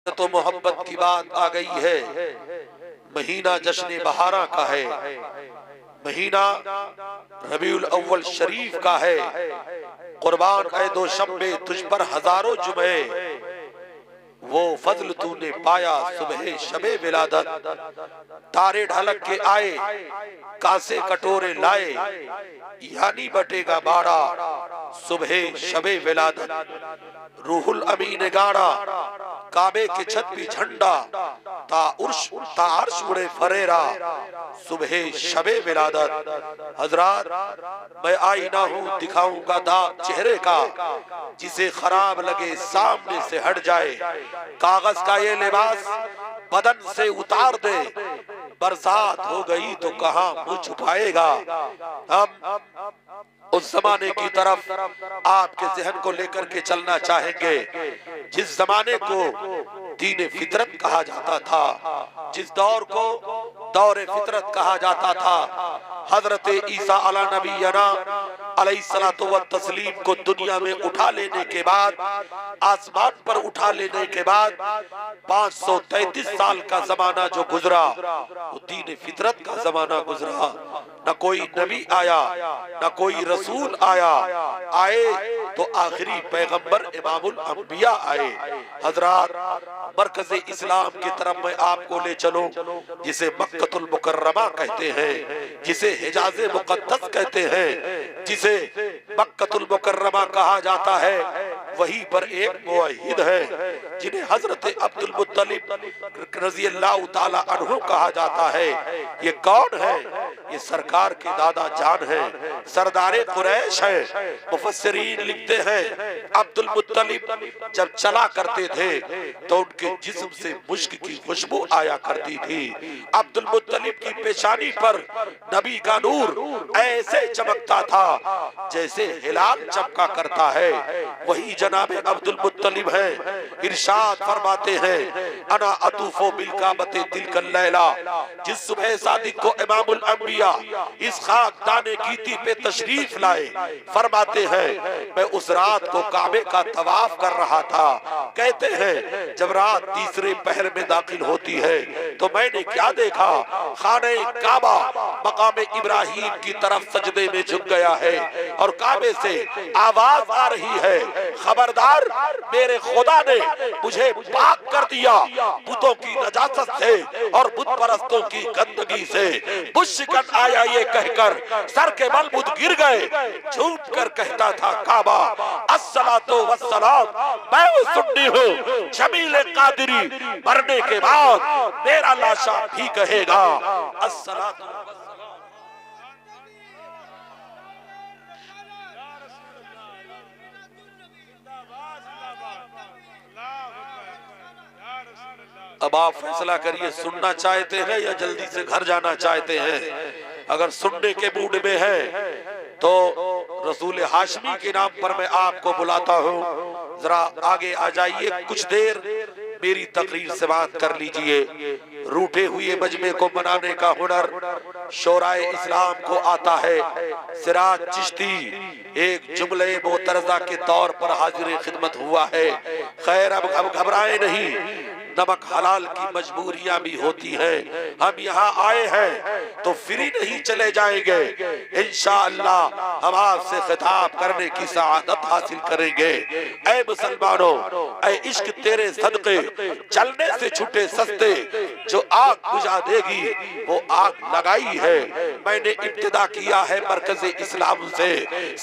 تو محبت کی بات آ گئی ہے، مہینہ جشن بہارا کا ہے، مہینہ ربیع الاول شریف کا ہے۔ قربان اے دو شمبے تجھ پر ہزاروں جمعے، وہ فضل تو نے پایا صبح شب ولادت۔ تارے ڈھلک کے آئے کاسے کٹورے لائے، یعنی بٹے گا باڑا صبح شب ولادت۔ روح الامین گاڑا کعبے کے چھت پہ جھنڈا، تا عرش اڑے فریرا صبح شب ولادت۔ حضرات میں آئینہ ہوں دکھاؤں گا داغ چہرے کا، جسے خراب لگے سامنے سے ہٹ جائے۔ کاغذ کا یہ لباس بدن سے اتار دے، برسات ہو گئی تو کہاں منہ چھپائے گا۔ ہم اس زمانے کی طرف آپ کے ذہن کو لے کر کے چلنا چاہیں گے جس زمانے کو دین فطرت کہا جاتا تھا، جس دور کو دور فطرت کہا جاتا تھا۔ حضرت عیسیٰ علی نبینا علیہ الصلوۃ والتسلیم کو دنیا میں اٹھا لینے کے بعد، آسمان پر اٹھا لینے کے بعد 533 سال کا زمانہ جو گزرا، وہ دین فطرت کا زمانہ گزرا۔ نہ کوئی نبی آیا، نہ کوئی رسول آیا، آئے تو آخری پیغمبر امام الانبیاء آئے۔ حضرات مرکز اسلام کی طرف میں آپ کو لے چلوں، جسے مکہ المکرمہ کہتے ہیں، جسے حجاز مقدس کہتے ہیں، جسے مکہ المکرمہ کہا جاتا ہے۔ وہیں پر ایک موحد ہے جنہیں حضرت عبد المطلب رضی اللہ تعالی عنہ کہا جاتا ہے۔ یہ کون ہے؟ یہ سرکار کے دادا جان ہیں، سردار قریش ہیں۔ مفسرین لکھتے ہیں عبد المطلب جب چلا کرتے تھے تو ان کے جسم سے مشک کی خوشبو آیا کرتی تھی۔ عبد المطلب کی پیشانی پر نبی کا نور ایسے چمکتا تھا جیسے ہلال چمکا کرتا ہے۔ وہی جناب عبد المطلب ہیں، ارشاد فرماتے ہیں انا اطوف بالکعبۃ تلک اللیلہ۔ جس صبح صادق کو امام الانبیاء اس خاکدان گیتی پہ تشریف لائے، فرماتے ہیں میں اس رات کو کعبے کا طواف کر رہا تھا۔ کہتے ہیں جب رات تیسرے پہر میں داخل ہوتی ہے تو میں نے کیا دیکھا، خانہ کعبہ مقام ابراہیم کی طرف سجدے میں جھک گیا ہے، اور کعبے سے آواز آ رہی ہے خبردار میرے خدا نے مجھے پاک کر دیا بتوں کی نجاست سے اور بت پرستوں کی گندگی سے۔ بت شکن آیا یہ کہہ کر سر کے بل بت گر گئے، جھوٹ کر کہتا تھا کعبہ الصلاۃ والسلام میں وہ سنی ہوں جمیل قادری مرنے کے بعد میرا لاشا بھی کہے گا الصلاۃ والسلام۔ اب آپ فیصلہ کریے سننا چاہتے ہیں یا جلدی سے گھر جانا چاہتے ہیں۔ اگر سننے کے موڈ میں ہے تو رسول ہاشمی کے نام پر میں آپ کو بلاتا ہوں، ذرا آگے آ جائیے، کچھ دیر میری تقریر سے بات کر لیجئے۔ روٹے ہوئے مجمع کو منانے کا ہنر شورائے اسلام کو آتا ہے۔ سراج چشتی ایک جملہ معترضہ کے طور پر حاضر خدمت ہوا ہے۔ خیر اب گھبرائے نہیں، نمک حلال کی مجبوریاں بھی ہوتی ہیں۔ ہم یہاں آئے ہیں تو فری نہیں چلے جائیں گے، انشاءاللہ ہم آپ سے خطاب کرنے کی سعادت حاصل کریں گے۔ اے مسلمانوں، اے عشق تیرے صدقے چلنے سے چھٹے سستے، جو آگ بجھا دے گی وہ آگ لگائی ہے۔ میں نے ابتدا کیا ہے مرکز اسلام سے،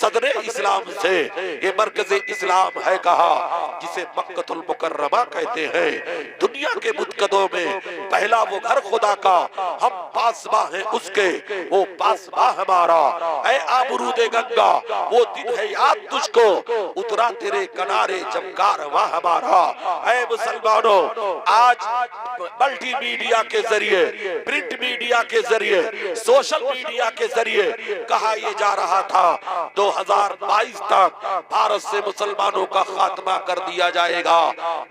صدر اسلام سے۔ یہ مرکز اسلام ہے کہا جسے مکہ المکرمہ کہتے ہیں۔ دنیا کے متقدوں میں پہلا وہ گھر خدا کا، ہم پاسباں ہیں اس کے، وہ پاسباں ہمارا۔ اے آبرود گنگا وہ دن ہے یاد تجھ کو، اترا تیرے کنارے جب کارواں ہمارا۔ اے مسلمانوں، آج ملٹی میڈیا کے ذریعے، پرنٹ میڈیا کے ذریعے، سوشل میڈیا کے ذریعے کہا یہ جا رہا تھا 2022 تک بھارت سے مسلمانوں کا خاتمہ کر دیا جائے گا۔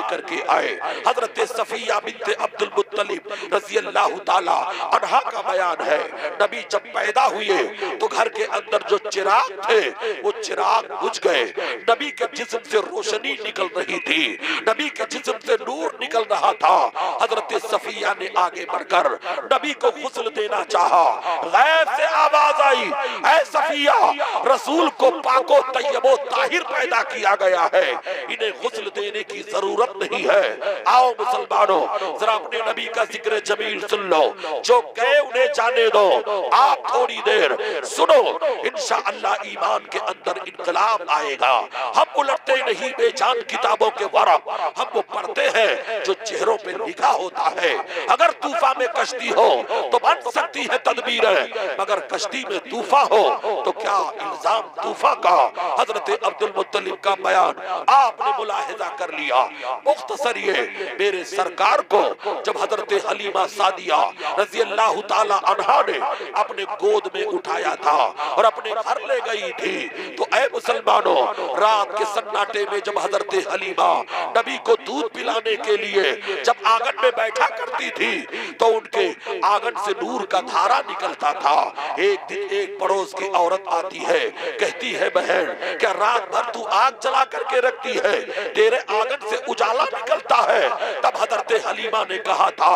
لے کر کے آئے. حضرت صفیہ بنت عبد المطلب رضی اللہ تعالی عنہا کا بیان ہے نبی جب پیدا ہوئے تو گھر کے اندر جو چراغ تھے وہ چراغ بجھ گئے. نبی کے جسم سے روشنی نکل رہی تھی, نبی کے جسم سے نور نکل رہا تھا. حضرت صفیہ نے آگے بڑھ کر نبی کو غسل دینا چاہا. غیب سے آواز آئی, اے صفیہ, رسول کو پاک و طیب و طاہر پیدا کیا گیا ہے, انہیں غسل دینے کی ضرورت نہیں ہے. آؤ مسلمانوں, ذرا اپنے نبی کا ذکر جمیل سن لو. جو گئے انہیں جانے دو, آپ تھوڑی دیر سنو, انشاءاللہ ایمان کے اندر انقلاب آئے گا. ہم الٹتے نہیں بے جان کتابوں کے ورق, ہم وہ پڑھتے ہیں جو چہروں پہ لکھا ہوتا ہے. اگر طوفان میں کشتی ہو تو بن سکتی ہے تدبیریں, مگر کشتی میں طوفان ہو تو کیا الزام طوفان کا. حضرت عبد المطلب کا بیان آپ نے ملاحظہ کر لیا. مختصر یہ, میرے سرکار کو جب حضرت حلیمہ سعدیہ رضی اللہ تعالی عنہا نے اپنے گود میں اٹھایا تھا اور اپنے گھر لے گئی تھی, تو اے مسلمانوں, رات کے سناٹے میں جب حضرت حلیمہ نبی کو دودھ پلانے کے لیے جب آنگن میں بیٹھا کرتی تھی تو ان کے آنگن سے نور کا دھارا نکلتا تھا. ایک دن ایک پڑوس کی عورت آتی ہے, کہتی ہے بہن کیا رات بھر تو آگ جلا کر کے رکھتی ہے, تیرے آنگن سے اجالا نکلتا ہے. تب حضرت حلیمہ نے کہا تھا,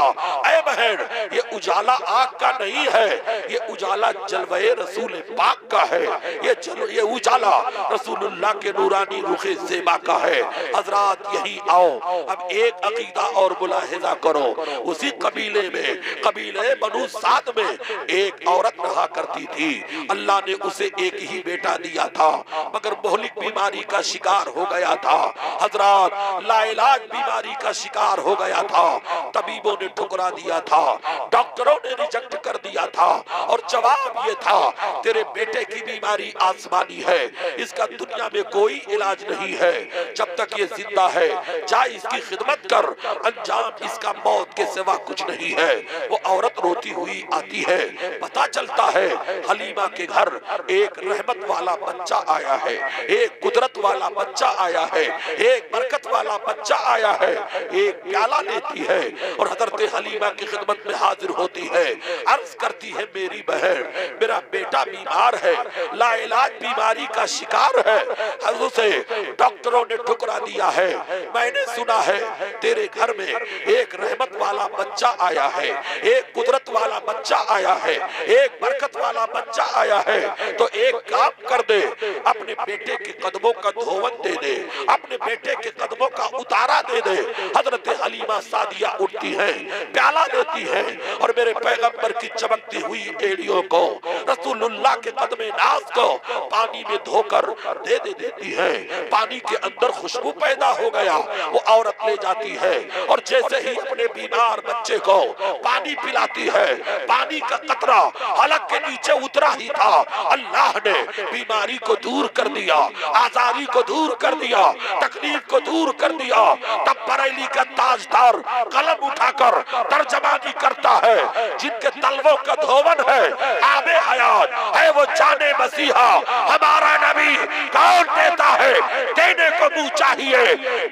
اے بہن یہ اجالا آگ کا نہیں ہے, یہ اجالا جلوے رسول پاک کا ہے, یہ اجالا رسول اللہ کے نورانی رخ زیبا کا ہے. حضرات یہی آؤ, اب ایک عقیدہ اور ملاحظہ کرو. اسی قبیلے میں, قبیلے بنو سعد میں ایک عورت رہا کرتی تھی. اللہ نے اسے ایک ہی بیٹا دیا تھا, مگر مہلک بیماری کا شکار ہو گیا تھا. حضرات لا علاج بیماری کا شکار ہو گیا تھا. طبیبوں نے ٹھکرا دیا تھا, ڈاکٹروں نے ریجیکٹ کر دیا تھا, اور جواب یہ تھا تیرے بیٹے کی بیماری آسمانی ہے, اس کا دنیا میں کوئی علاج نہیں ہے. جب تک یہ زندہ ہے جا اس کی خدمت کر, انجام اس کا موت کے سوا کچھ نہیں ہے. وہ عورت روتی ہوئی آتی ہے, پتا چلتا ہے حلیمہ کے گھر ایک رحمت والا بچہ آیا ہے, ایک قدرت والا بچہ آیا ہے, ایک برکت والا بچہ آیا ہے. ایک پیالہ لیتی ہے اور حضرت حلیمہ کی خدمت میں حاضر ہوتی ہے, عرض کرتی ہے میری بہن میرا بیٹا بیمار ہے, لا علاج بیماری کا شکار ہے, حضرت سے ڈاکٹروں نے ٹھکرا دیا ہے. میں نے سنا ہے تیرے گھر میں ایک رحمت والا بچہ آیا ہے, ایک قدرت والا بچہ آیا ہے, ایک برکت والا بچہ آیا ہے. تو ایک کام کر دے, اپنے بیٹے کے قدموں کا دھون دے دے, اپنے بیٹے کے قدموں کا اتارا دے دے. حضرت حلیمہ سعدیہ اٹھتی ہے, پیالہ لیتی ہے, اور میرے پیغمبر کی چمکتی ہوئی ایڑیوں کو, رسول اللہ کے قدم ناز کو پانی میں دھو کر دے دیتی ہے. پانی کے اندر خوشبو پیدا ہو گیا, وہ عورت لے جاتی ہے اور جیسے ہی اپنے بیمار بچے کو پانی پلاتی ہے, پانی کا قطرہ حلق کے نیچے اترا ہی تھا, اللہ نے بیماری کو دور کر دیا, آزاری کو دور کر دیا, تکلیف کو دور کر دیا. تب بریلی کا تاجدار قلم اٹھا کر ترجمانی کرتا ہے, جن کے تلووں کا دھون ہے آب حیات ہے وہ جان مسیحا, ہمارا نبی کون دیتا ہے, دینے کو منہ چاہیے,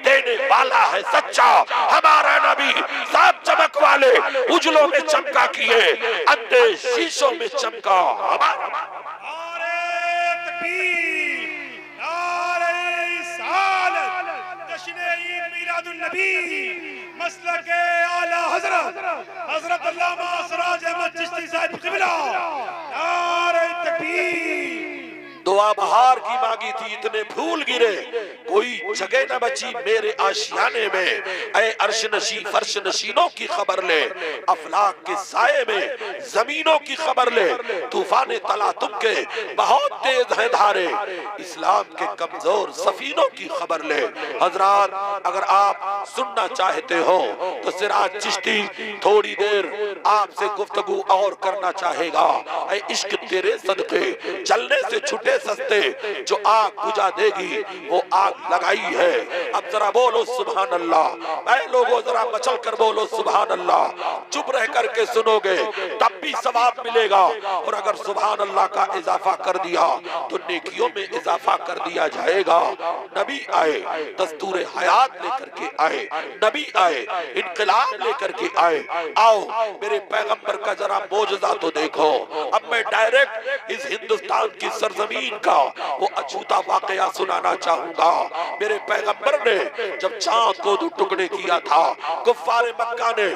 دینے والا ہے سچا. ہمارا نبی صاحب چمک والے اجلوں میں چمکا کیے, اندھے شیشوں میں چمکا. نعرہ تکبیر, نعرہ رسالت, جشن عید میلاد النبی, مسلک اعلی حضرت علامہ سراج احمد چشتی صاحب قبلہ. نعرہ تکبیر. دعا بہار کی مانگی تھی, اتنے پھول گرے کوئی جگہ نہ بچی میرے آشیانے میں. اے عرش نشی فرش نشینوں کی خبر لے, افلاک کے سائے میں زمینوں کی خبر لے. طوفان تلاطم کے بہت تیز ہیں دھارے, اسلام کے کمزور سفینوں کی خبر لے. حضرات اگر آپ سننا چاہتے ہو تو سراج چشتی تھوڑی دیر آپ سے گفتگو اور کرنا چاہے گا۔ اے عشق تیرے صدقے جلنے سے چھٹے سستے، جو آگ بجھا دے گی وہ آگ لگائی ہے۔ اب ذرا بولو سبحان اللہ، اے لوگوں ذرا مچل کر بولو سبحان اللہ۔ چپ رہ کر کے سنو گے تب بھی ثواب ملے گا، اور اگر سبحان اللہ کا اضافہ کر دیا تو نیکیوں میں اضافہ کر دیا جائے گا۔ نبی آئے دستور حیات لے کر کے آئے، نبی آئے انقلاب لے کر کے آئے۔ آؤ میرے پیغمبر کا ذرا معجزہ تو دیکھو۔ اب میں ڈائریکٹ اس ہندوستان کی سرزمین کا وہ اچھوتا واقعہ سنانا چاہوں گا۔ میرے پیغمبر نے جب چاند کو دو ٹکڑے کیا تھا، کفار مکہ نے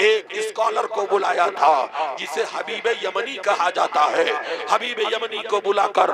ایک اسکالر کو بلایا تھا جسے حبیب یمنی کہا جاتا ہے۔ حبیب یمنی کو بلا کر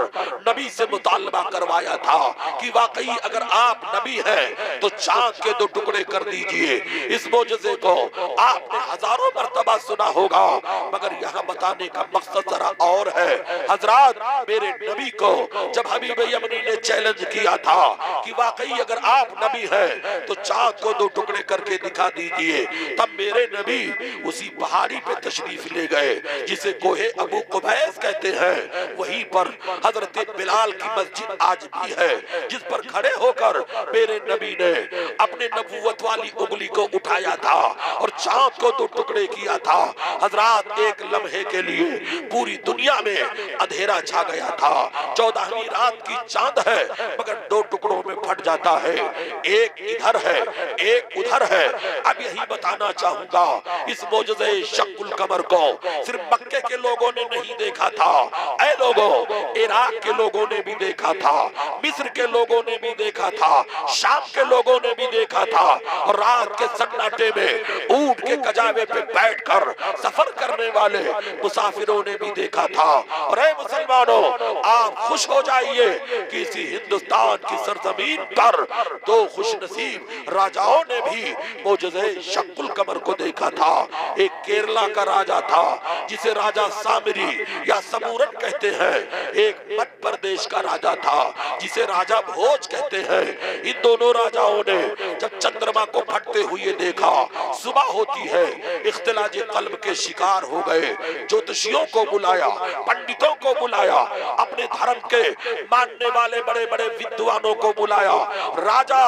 نبی سے مطالبہ کروایا تھا کہ واقعی اگر آپ نبی ہیں تو چاند کے دو ٹکڑے کر دیجئے۔ اس معجزے کو آپ نے ہزاروں مرتبہ سنا ہوگا، مگر یہاں بتانے کا مقصد ذرا اور ہے۔ حضرات میرے نبی کو جب حبیب یمنی نے چیلنج کیا تھا کہ واقعی اگر آپ نبی ہیں تو چاند کو دو ٹکڑے کر کے دکھا دیجئے، تب میرے نبی اسی پہاڑی پہ تشریف لے گئے جسے کوہ ابو قبیس کہتے ہیں۔ وہیں پر حضرت بلال کی مسجد آج بھی ہے، جس پر کھڑے ہو کر میرے نبی نے اپنے نبوت والی انگلی کو اٹھایا تھا اور چاند کو دو ٹکڑے کیا تھا۔ حضرات ایک لمحے کے لیے پوری دنیا میں اندھیرا چھا گیا تھا۔ 14ویں رات کی چاند ہے مگر دو ٹکڑوں میں پھٹ جاتا ہے، ایک ادھر ہے ایک ادھر ہے۔ اب یہی بتانا چاہوں گا اس معجزے شق القمر کو صرف مکے کے لوگوں نے نہیں دیکھا تھا، اے لوگوں عراق کے لوگوں نے بھی دیکھا تھا، مصر کے لوگوں نے بھی دیکھا تھا، شام کے لوگوں نے بھی دیکھا تھا، اور رات کے سناٹے میں اونٹ کے کجاوے پہ بیٹھ کر سفر کرنے والے مسافروں نے بھی دیکھا تھا۔ اور اے مسلمانوں آپ خوش ہو جائیے کہ اسی ہندوستان کی سرزمین پر دو خوش نصیب راجاؤں نے بھی معجزے شق القمر کو دیکھا تھا۔ ایک کیرلا کا راجا تھا جسے راجا سامری یا سمورن کہتے ہیں، ایک مدھ پردیش کا راجا تھا جسے راجا بھوج کہتے ہیں۔ ان دونوں راجاؤں نے جب چندرما کو پھٹتے ہوئے دیکھا، صبح ہوتی ہے، اختلاج قلب کے شکار ہو گئے۔ جوتشیوں کو بلایا، پنڈتوں کو بلایا، اپنے دھرم کے ماننے والے بڑے بڑے ودوانوں کو بلایا۔ راجا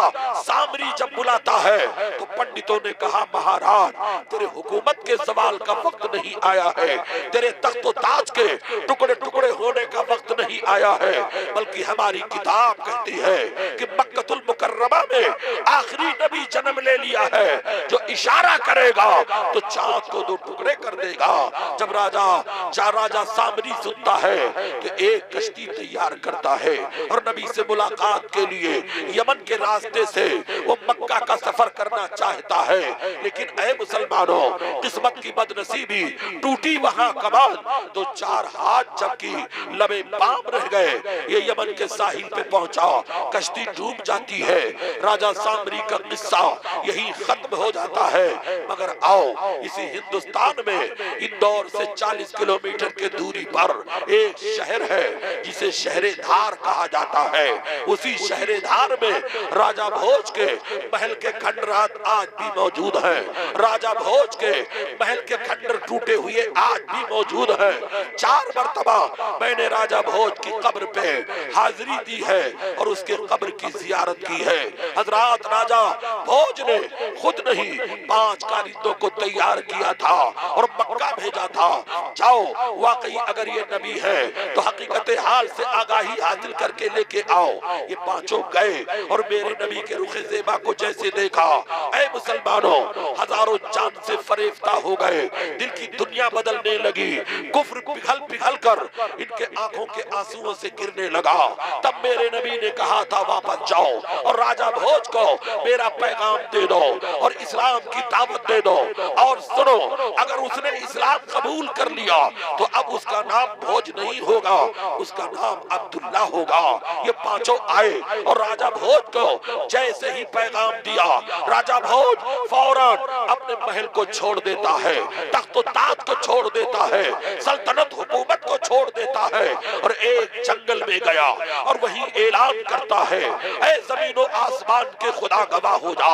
سامری جب بلاتا ہے تو پنڈتوں نے کہا مہاراج تیرے حکومت کے زوال کا وقت نہیں آیا ہے، تیرے تخت و تاج کے ٹکڑے ٹکڑے ہونے کا وقت نہیں آیا ہے، بلکہ ہماری کتاب کہتی ہے کہ مکہ المکرمہ میں آخری نبی جنم لے لیا ہے جو اشارہ کرے گا تو چاند کو دو ٹکڑے کر دے گا۔ جب راجا سامری سنتا ہے کہ ایک کشتی تیار کرتا ہے اور نبی سے ملاقات کے لیے یمن کے راستے سے وہ مکہ کا سفر کرنا چاہتا ہے، لیکن اے مسلمانوں قسمت کی بد نصیبی ٹوٹی وہاں کمان، دو چار ہاتھ جب کی لبے بام رہ گئے۔ یہ یمن کے ساحل پہ پہنچا، کشتی ڈوب جاتی ہے، راجا سامری کا قصہ یہی ختم ہو جاتا ہے۔ مگر آؤ اسی ہندوستان میں اندور سے 40 کلومیٹر کے دوری پر ایک شہر ہے جسے شہر دھار کہا جاتا ہے۔ اسی شہر دھار میں راجا بھوج کے محل کے کھنڈرات آج بھی موجود ہیں، راجا بھوج کے محل کے کھنڈر ٹوٹے ہوئے آج بھی موجود ہیں۔ 4 مرتبہ میں نے راجا بھوج کی قبر پہ حاضری دی ہے اور اس کے قبر کی زیارت کی ہے۔ حضرات راجا بھوج نے خود نہیں 5 کارندوں کو تیار کیا تھا اور مکہ بھیجا تھا، جاؤ واقعی اگر یہ نبی ہے تو حقیقت حال سے آگاہی حاصل کر کے لے کے آؤ۔ یہ 5 گئے اور میرے نبی کے رخ زیبا کو جیسے دیکھا، اے مسلمانوں ہزاروں جان سے فریفتہ ہو گئے، دل کی دنیا بدلنے لگی، کفر پگھل پگھل کر ان کے آنکھوں کے آنسوؤں سے گرنے لگا۔ تب میرے نبی نے کہا تھا واپس جاؤ اور راجا بھوج کو میرا پیغام دے دو اور اسلام کی دعوت دے دو، اور سنو اگر اس نے اسلام قبول کر لیا تو اب اس کا نام بھوج نہیں ہوگا، اس کا نام عبداللہ ہوگا۔ یہ 5 آئے اور راجا بھوج کو جیسے ہی پیغام دیا، راجا بھوج بھوج فوراً اپنے محل کو چھوڑ دیتا ہے، تخت و تاج کو چھوڑ دیتا ہے، سلطنت حکومت کو چھوڑ دیتا ہے اور ایک جنگل میں گیا اور وہی اعلان کرتا ہے، اے زمین و آسمان کے خدا گواہ ہو جا،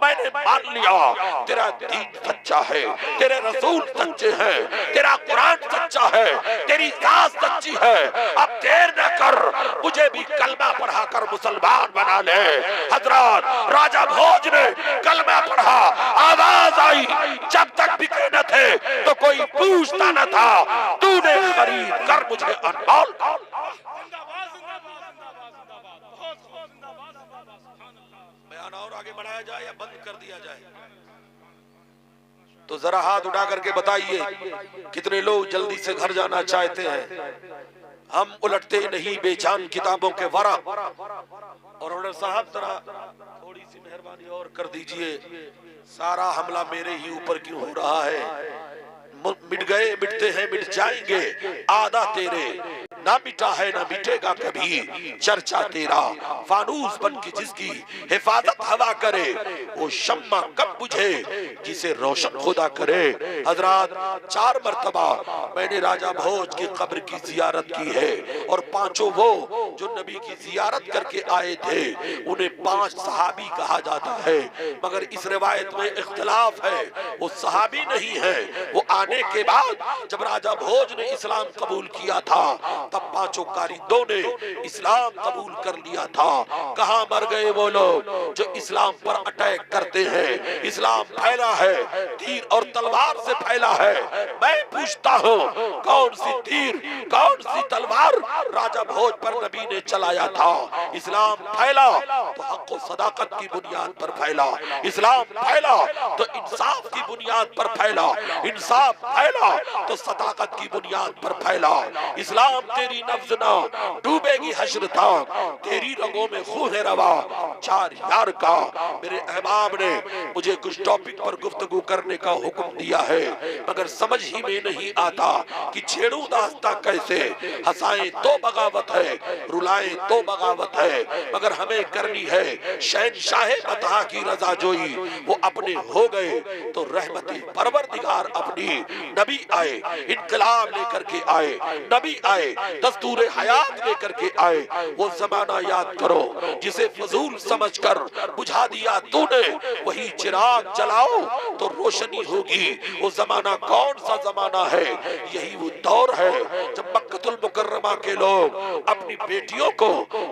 میں نے مان لیا تیرا دین سچا ہے، تیرے رسول سچے ہیں، تیرا قرآن سچا ہے، تیری ذات سچی ہے، اب دیر نہ کر، مجھے بھی کلمہ پڑھا کر مسلمان بنا لے۔ حضرات راجہ بھوج نے کلمہ پڑھا، آواز آئی، جب تک بکے نہ تھے تو کوئی پوچھتا نہ تھا، تو نے خرید کر مجھے انمول بیان اور آگے بڑھایا جائے یا بند کر دیا جائے؟ تو ذرا ہاتھ اٹھا کر کے بتائیے کتنے لوگ جلدی سے گھر جانا چاہتے ہیں؟ ہم الٹتے نہیں بے جان کتابوں کے ورق۔ اور آنر صاحب ذرا تھوڑی سی مہربانی اور کر دیجئے، سارا حملہ میرے ہی اوپر کیوں ہو رہا ہے؟ مٹ گئے مٹتے ہیں مٹ جائیں گے، آدھا تیرے نہ مٹا ہے نہ مٹے گا کبھی چرچا تیرا، فانوس بن کے جس کی حفاظت ہوا کرے وہ شمع کب بجھے جسے روشن خدا کرے۔ حضرات 4 مرتبہ میں نے راجہ بھوج کی قبر کی زیارت کی ہے اور 5 وہ جو نبی کی زیارت کر کے آئے تھے انہیں 5 صحابی کہا جاتا ہے، مگر اس روایت میں اختلاف ہے، وہ صحابی نہیں ہے، وہ آنے کے بعد جب راجہ بھوج نے اسلام قبول کیا تھا تب 5 کاریدوں نے اسلام قبول کر لیا تھا۔ کہاں مر گئے وہ لوگ جو اسلام پر اٹیک کرتے ہیں؟ اسلام پھیلا ہے، تیر اور تلوار سے پھیلا ہے۔ میں پوچھتا ہوں کون سی تیر کون سی تلوار راجہ بھوج پر نبی نے چلایا تھا؟ اسلام پھیلا تو حق و صداقت کی بنیاد پر پھیلا، اسلام پھیلا تو انصاف کی بنیاد پر پھیلا، انصاف پھیلا تو صداقت کی بنیاد پر پھیلا۔ اسلام تیری نبض نہ ڈوبے گی حشر تک، تیری رگوں میں خون روا 4 یار کا۔ میرے احباب نے مجھے کچھ ٹاپک پر گفتگو کرنے کا حکم دیا ہے مگر سمجھ ہی میں نہیں آتا کہ چھیڑوں داستہ کیسے۔ ہسائیں تو بغاوت ہے، رلائیں تو بغاوت ہے، مگر ہمیں کرنی ہے شہنشاہ بطحا کی رضا جوئی۔ وہ اپنے ہو گئے تو رحمت پروردگار اپنی، نبی آئے انقلاب لے کر کے آئے، نبی آئے دستور حیات لے کر کے آئے۔ وہ زمانہ یاد کرو جسے فضول سمجھ کر بجھا دیا تو نے، وہی چراغ جلاؤ تو روشنی ہوگی۔ وہ زمانہ کون سا زمانہ ہے؟ یہی وہ دور ہے جب مکہ المکرمہ کے لوگ اپنی بیٹیوں کو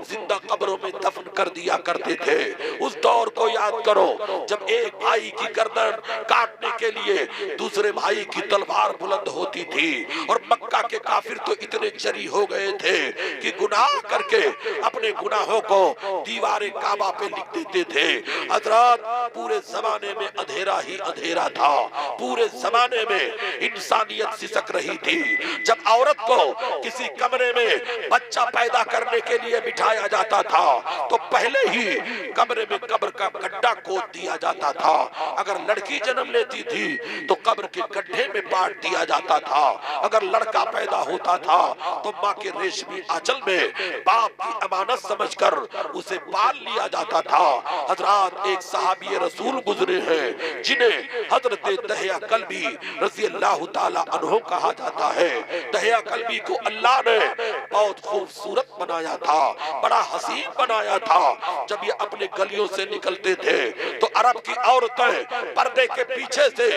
زندہ قبروں میں دفن کر دیا کرتے تھے۔ اس دور کو یاد کرو جب ایک بھائی کی گردن کاٹنے کے لیے دوسرے بھائی کی تلوار بلند ہوتی تھی، اور مکہ کے کافر تو اتنے جری ہو گئے تھے کہ گناہ کر کے اپنے گناہوں کو دیوار کعبہ پہ لکھ دیتے تھے۔ حضرات پورے زمانے میں اندھیرا ہی اندھیرا تھا، پورے زمانے میں انسانیت سسک رہی تھی۔ جب عورت کو کسی کمرے میں بچہ پیدا کرنے کے لیے بٹھایا جاتا تھا تو پہلے ہی کمرے میں قبر کا گڈھا کھود دیا جاتا تھا۔ اگر لڑکی جنم لیتی تھی تو قبر کے گڈھے میں بانٹ دیا جاتا تھا، اگر لڑکا پیدا ہوتا تھا تو ماں کے ریشمی آنچل میں باپ کی امانت سمجھ کر اسے پال لیا جاتا تھا۔ حضرات ایک صحابی رسول گزرے ہیں جنہیں حضرت دحیہ کلبی رضی اللہ تعالی عنہ کہا جاتا ہے۔ دحیہ کلبی کو اللہ نے بہت خوبصورت بنایا تھا، بڑا حسین بنایا تھا۔ جب یہ اپنے گلیوں سے نکلتے تھے تو عرب کی عورتیں پردے کے پیچھے سے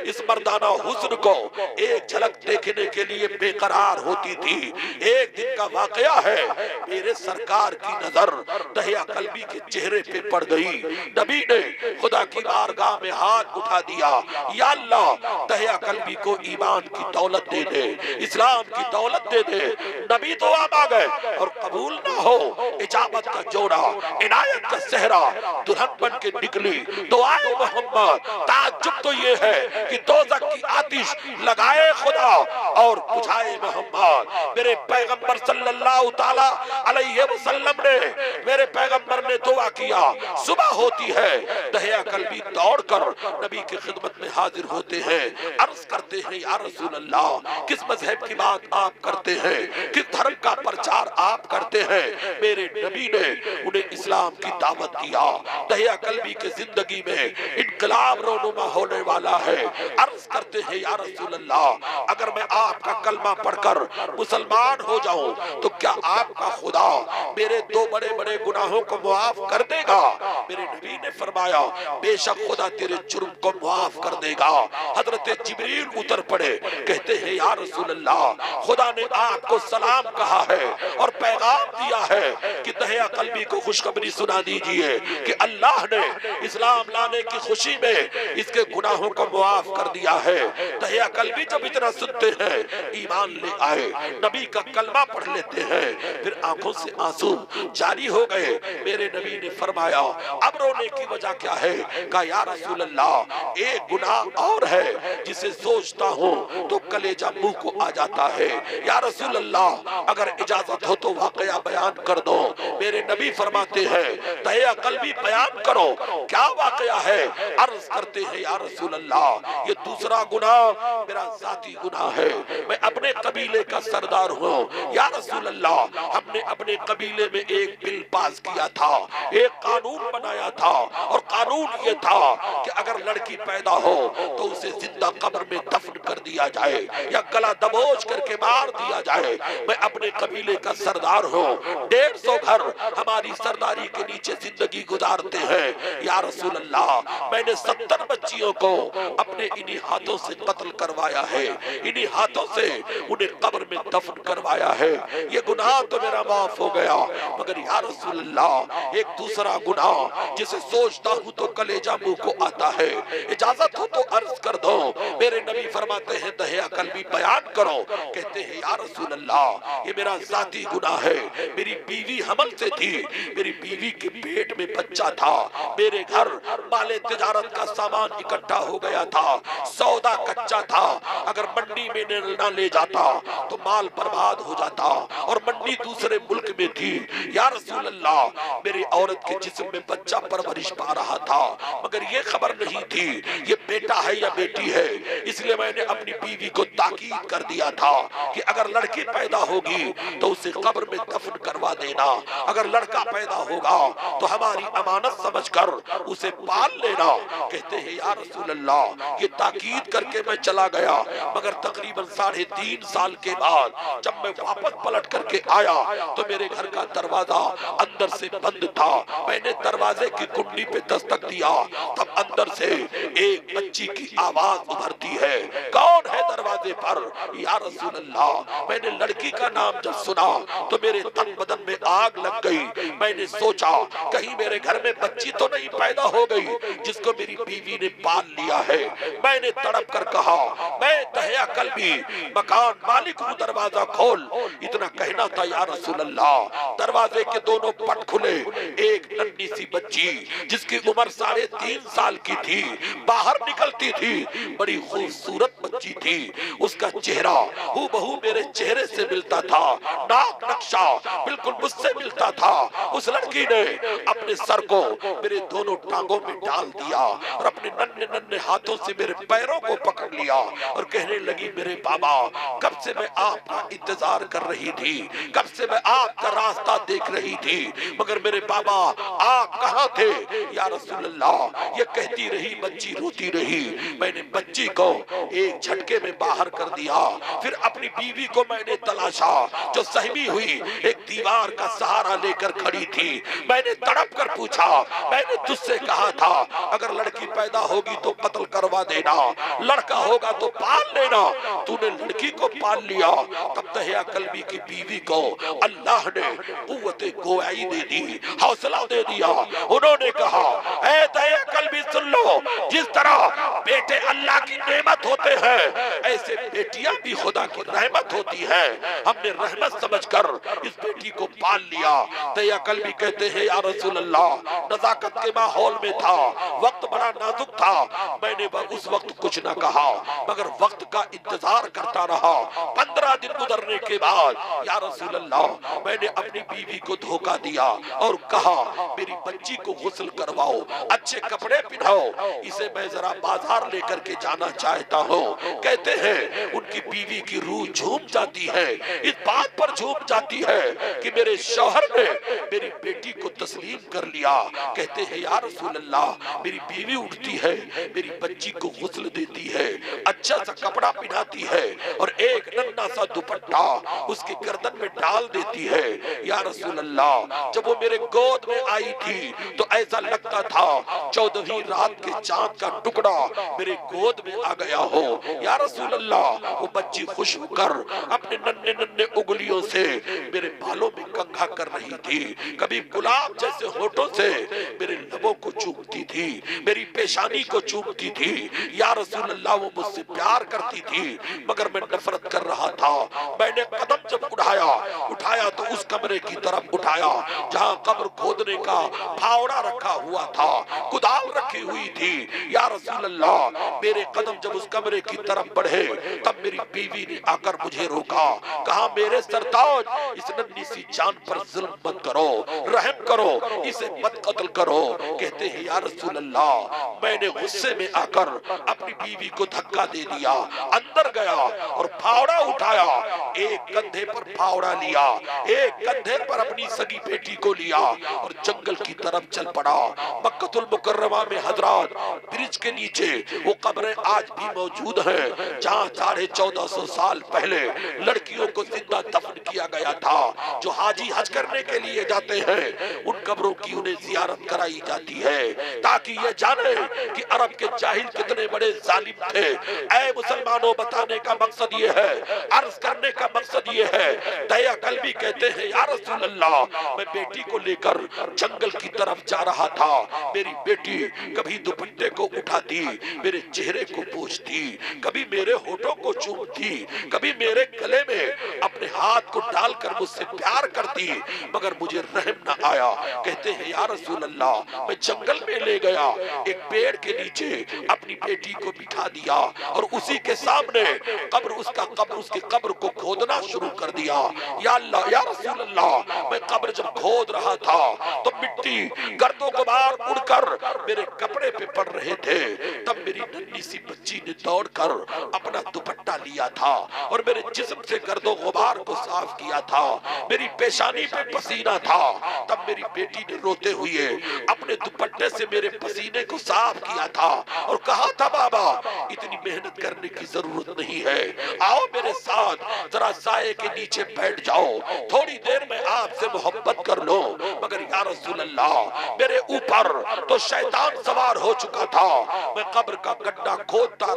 اس مردانہ حسن کو ایک جھلک دیکھنے کے لیے بے قرار ہوتی تھی۔ ایک دن کا واقعہ ہے، میرے سرکار کی نظر دحیہ کلبی کے چہرے پہ پڑ گئی۔ نبی نے خدا کی بارگاہ میں ہاتھ اٹھا دیا، یا اللہ دحیہ کلبی کو ایمان کی دولت دے دے، اسلام کی دولت دے دے۔ نبی تو آ گئے اور قبول نہ ہو اجابت کا جوڑا، عنایت کا صحرا دلہن بن کے نکلی۔ دعائے محمد تعجب تو یہ ہے کہ دوزخ کی آتش لگائے خدا اور بجھائے محمد۔ میرے پیغمبر صلی اللہ تعالی علیہ وسلم نے، میرے پیغمبر نے دعا کیا، صبح ہوتی ہے دحیہ کلبی دوڑ کر نبی کی خدمت میں حاضر ہوتے ہیں، عرض کرتے ہیں یا رسول اللہ کس مذہب کی بات آپ کرتے ہیں، کس دھرم کا پرچار آپ کرتے ہیں؟ میرے نبی نے انہیں اسلام کی دعوت دیا۔ دحیہ کلبی کے زندگی میں ان انقلاب رونما ہونے والا ہے۔ عرض کرتے ہیں یا رسول اللہ اگر میں آپ کا کلمہ پڑھ کر مسلمان ہو جاؤں تو کیا آپ کا خدا میرے 2 بڑے بڑے گناہوں کو معاف کر دے گا؟ میرے نبی نے فرمایا بے شک خدا تیرے جرم کو معاف کر دے گا۔ حضرت جبریل اتر پڑے، کہتے ہیں یا رسول اللہ خدا نے آپ کو سلام کہا ہے اور پیغام دیا ہے کہ دہیا قلبی کو خوشخبری سنا دیجئے کہ اللہ نے اسلام لانے کی خوشی میں اس کے گناہوں کو معاف کر دیا ہے۔ دہیا قلبی جب اتنا سنتے ہیں ایمان لے آئے، نبی کا کلمہ پڑھ لیتے ہیں، پھر آنکھوں سے آنسو جاری ہو گئے۔ میرے نبی نے فرمایا اب رونے کی وجہ کیا ہے؟ کہا یا رسول اللہ ایک گناہ اور ہے جسے سوچتا ہوں تو کلیجہ منہ کو آ جاتا ہے۔ یا رسول اللہ اگر اجازت ہو تو واقعہ بیان کر دو۔ میرے نبی فرماتے ہیں دہیا قلبی بیان کرو کیا واقعہ ہے؟ عرض کرتے ہیں یا رسول اللہ یہ دوسرا گناہ میرا ذاتی گناہ ہے، میں اپنے قبیلے کا سردار ہوں۔ یا رسول اللہ ہم نے اپنے قبیلے میں ایک بل پاس کیا تھا، ایک قانون بنایا تھا، اور قانون یہ تھا کہ اگر لڑکی پیدا ہو تو اسے زندہ قبر میں دفن کر دیا جائے یا گلا دبوچ کر کے مار دیا جائے۔ میں اپنے قبیلے کا سردار ہوں، 150 گھر ہماری سرداری کے نیچے زندگی گزارتے ہیں۔ یا رسول اللہ میں نے 70 بچیوں کو اپنے انہی ہاتھوں سے قتل کروایا ہے، انہی ہاتھوں سے انہیں قبر میں دفن کروایا ہے۔ یہ گناہ تو میرا معاف ہو گیا، مگر یا رسول اللہ ایک دوسرا گناہ جسے سوچتا ہوں تو کلیجہ منہ کو آتا ہے، اجازت ہو تو عرض کر دو۔ میرے نبی فرماتے ہیں دہیا قلبی بیان کرو۔ کہتے ہیں یا رسول اللہ یہ میرا ذاتی گناہ ہے، میری بیوی حمل سے تھی، میری بیوی کے پیٹ میں بچہ تھا، میرے گھر مال تجارت کا سامان اکٹھا ہو گیا تھا، سودا کچا تھا، اگر منڈی میں نہ لے جاتا تو مال برباد ہو جاتا، اور منڈی دوسرے ملک میں تھی۔ یا رسول اللہ میری عورت کے جسم میں بچہ پرورش پا رہا تھا، مگر یہ خبر نہیں تھی یہ بیٹا ہے یا بیٹی ہے، اس لیے میں نے اپنی بیوی کو تاکید کر دیا تھا کہ اگر لڑکی پیدا ہوگی تو اسے قبر میں دفن کروا دینا، اگر لڑکا پیدا ہوگا تو ہماری امانت سمجھ کر اسے پال لینا۔ کہتے ہیں یا رسول اللہ یہ تاکید کر کے میں چلا گیا، مگر تقریباً 3.5 سال کے بعد جب میں واپس پلٹ کر کے آیا تو میرے گھر کا دروازہ اندر سے بند تھا۔ میں نے دروازے کی کنڈی پہ دستک دیا، تب اندر سے ایک بچی کی آواز ابھرتی ہے، کون ہے دروازے پر؟ یا رسول اللہ میں نے لڑکی کا نام جب سنا تو میرے تن بدن میں آگ لگ گئی۔ میں نے سوچا کہیں میرے گھر میں بچی تو نہیں پیدا ہو گئی جس کو میری بیوی نے پال لیا ہے۔ میں نے تڑپ کر کہا میں دہیا قلبی مکان مالک ہوں، دروازہ کھول۔ اتنا کہنا تھا یا رسول اللہ دروازے کے دونوں پٹ کھلے، ایک ننھی سی بچی جس کی عمر 3.5 سال کی تھی باہر نکلتی تھی، بڑی خوبصورت بچی تھی، اس کا چہرہ ہو بہو میرے چہرے سے ملتا تھا، ناک نقشہ بالکل مجھ سے ملتا تھا۔ اس لڑکی نے اپنے سر کو میرے دونوں ٹانگوں میں ڈال دیا اور اپنے ننھے ننھے ہاتھوں سے میرے پیروں کو پکڑ لیا اور کہنے لگی میرے بابا کب سے میں آپ کا انتظار کر رہی تھی، کب سے میں آپ کا راستہ دیکھ رہی تھی، مگر میرے بابا آپ کہاں تھے؟ یا رسول اللہ یہ کہتی رہی، بچی روتی رہی۔ میں نے بچی کو ایک جھٹکے میں باہر کر دیا، پھر اپنی بیوی کو میں نے تلاشا جو سہمی ہوئی ایک دیوار کا سہارا لے کر کھڑی تھی۔ میں نے تڑپ کر پوچھا میں نے تجھ سے کہا تھا اگر لڑکی پیدا ہوگی تو قتل کروا دینا، لڑکا ہوگا تو پال لینا، تو نے لڑکی کو پال لیا۔ تب دہیا قلبی کی بیوی کو اللہ نے قوت گویائی دے دی، حوصلہ دے دیا۔ انہوں نے کہا اے دہیا قلبی سن لو، جس طرح بیٹے اللہ کی نعمت ہوتے ہیں ایسے بیٹیاں بھی خدا کی رحمت ہوتی ہیں۔ ہم نے رحمت سمجھ کر اس بیٹی کو پال لیا۔ دہیا قلبی کہتے ہیں یا رسول اللہ نزاکت کے ماحول میں تھا، وقت بڑا نازک تھا، میں نے اس وقت کچھ نہ کہا مگر وقت کا انتظار کرتا رہا۔ 15 دن گزرنے کے بعد یا رسول اللہ میں نے اپنی بیوی کو دھوکہ دیا اور کہا میری بچی کو غسل کرواؤ، اچھے کپڑے پہناؤ، اس اسے میں ذرا بازار لے کر کے جانا چاہتا ہوں۔ کہتے ہیں ان کی بیوی کی روح جھوم جاتی ہے، اس بات پر جھوم جاتی ہے کہ میرے شوہر نے میری بیٹی کو تسلیم کر لیا۔ کہتے ہیں یا رسول اللہ، میری بیوی اٹھتی ہے، میری بچی کو غسل دیتی ہے، اچھا سا کپڑا پہناتی ہے اور ایک ننھا سا دوپٹہ اس کے گردن میں ڈال دیتی ہے۔ یا رسول اللہ، جب وہ میرے گود میں آئی تھی تو ایسا لگتا تھا 14ویں رات کے چاند کا ٹکڑا میرے گود میں آ گیا ہو۔ یا رسول اللہ، وہ بچی خوش ہو کر اپنے ننھے ننھے انگلیوں سے میرے بالوں میں کنگھا کر رہی تھی، کبھی گلاب جیسے ہونٹوں سے میرے لبوں کو چومتی تھی، میری پیشانی کو چومتی تھی۔ یا رسول اللہ، وہ مجھ سے پیار کرتی تھی مگر میں نفرت کر رہا تھا۔ میں نے قدم جب اٹھایا تو اس کمرے کی طرف اٹھایا جہاں قبر کھودنے کا پھاوڑا رکھا ہوا تھا، کدال رکھی ہوئی تھی۔ یا رسول اللہ، میرے قدم جب اس کمرے کی طرف بڑھے تب میری بیوی نے آ کر مجھے روکا، کہا میرے سرتاج، اس ننھی سی جان پر ظلم مت کرو، رحم کرو، اسے مت قتل کرو۔ کہتے ہیں یا رسول اللہ، میں نے غصے میں آ کر اپنی بیوی کو دھکا دے دیا، اندر گیا اور پھاوڑا اٹھایا، ایک کندھے پر پھاوڑا لیا، ایک کندھے پر اپنی سگی بیٹی کو لیا اور جنگل کی طرف چل پڑا۔ مکہ المکرمہ میں حضرات، برج کے نیچے وہ قبریں آج بھی موجود ہیں جہاں 1450 سال پہلے لڑکیوں کو زندہ دفن کیا گیا تھا۔ جو حاجی حج کرنے کے لیے جاتے ہیں ان قبروں کی انہیں زیارت کرائی جاتی ہے تاکہ یہ جانے کہ عرب کے جاہل کتنے بڑے ظالم تھے۔ اے مسلمانوں، بتانے کا مقصد یہ ہے، عرض کرنے کا مقصد یہ ہے، دیا قلبی کہتے ہیں یا رسول اللہ، میں بیٹی کو لے کر جنگل کی طرف جا رہا تھا، میری بیٹی کبھی دوپٹے کو اٹھاتی، میرے چہرے کو پوچھتی، کبھی میرے ہونٹوں کو چومتی، کبھی میرے گلے میں اپنے ہاتھ کو ڈال کر مجھ سے پیار کرتی، مگر مجھے رحم نہ آیا۔ کہتے ہیں یا رسول اللہ، میں جنگل میں لے گیا، ایک پیڑ کے نیچے اپنی بیٹی کو بٹھا دیا اور اسی کے سامنے اس کی قبر کو کھودنا شروع کر دیا۔ یا اللہ، یا رسول اللہ، میں قبر جب کھود رہا تھا تو مٹی گرد و غبار اڑ کر میرے کپڑے پہ پڑ رہے تھے، تب میری ننھی سی بچی نے دوڑ کر اپنا دوپٹہ لیا تھا اور میرے جسم سے گرد و غبار کو صاف کیا تھا، میری پیشانی پہ پسینہ تھا، تب میری بیٹی نے روتے ہوئے اپنے دوپٹے سے میرے پسینے کو صاف کیا تھا اور کہا تھا بابا اتنی محنت کرنے کی ضرورت نہیں ہے، آؤ میرے ساتھ ذرا سائے کے نیچے بیٹھ جاؤ، تھوڑی دیر میں آپ سے محبت کر لو۔ مگر یا رسول اللہ، میرے اوپر تو شیطان سوار ہو چکا تھا، میں قبر کا گڈھا کھودتا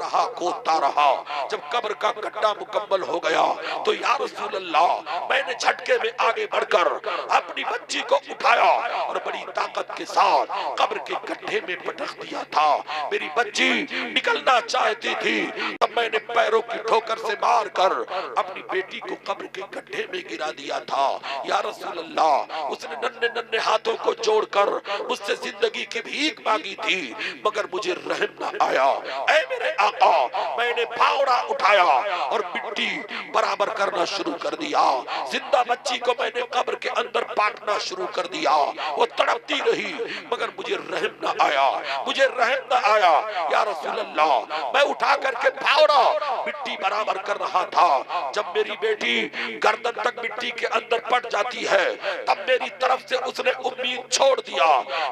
رہا، جب قبر کا گڈھا مکمل ہو گیا تو یا رسول اللہ، میں نے جھٹکے میں آگے بڑھ کر اپنی بچی کو اٹھایا اور بڑی طاقت کے ساتھ قبر کے گڈھے میں پٹک دیا تھا۔ میری بچی نکلنا چاہتی تھی، تب میں نے پیروں کی ٹھوکر سے مار کر اپنی بیٹی کو قبر کے گڈھے میں گرا دیا تھا۔ یا رسول اللہ، اس نے ننھے ننھے ہاتھوں کو جوڑ کر مجھ سے زندگی کی بھیک مانگی تھی مگر مجھے رحم نہ آیا۔ اے میرے آقا، میں نے پھاوڑا اٹھایا اور مٹی برابر کرنا شروع کر دیا، زندہ بچی کو میں نے قبر کے اندر پاٹنا شروع کر دیا، وہ تڑپتی رہی مگر مجھے رحم نہ آیا، مجھے رحم نہ آیا۔ یا رسول اللہ، میں اٹھا کر کے پھاوڑا مٹی برابر کر رہا تھا، جب میری بیٹی گردن تک مٹی کے اندر پٹ جاتی ہے تب میری طرف سے اس نے امید چھوڑ دیا،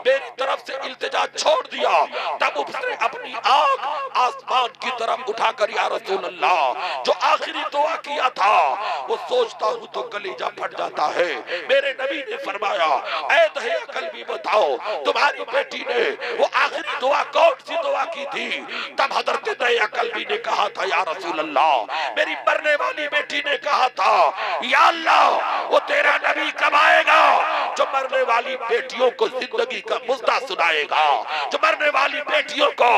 میری طرف سے التجا چھوڑ دیا، تب اس نے اپنی آنکھ آسمان کی طرف اٹھا کر یا رسول اللہ جو آخری دعا کیا تھا وہ سوچتا ہوں تو کلیجہ پھٹ جاتا ہے۔ میرے نبی نے فرمایا، اے دہیا قلبی بتاؤ تمہاری بیٹی نے وہ آخری دعا کون سی دعا کی تھی؟ تب حضرت دہیا قلبی نے کہا تھا یا رسول اللہ، میری مرنے والی بیٹی نے کہا تھا یا اللہ وہ تیرا نبی کب آئے گا جو مرنے والی بیٹیوں کو زندگی کا مزدہ سنائے گا، جو مرنے والی بیٹیوں کو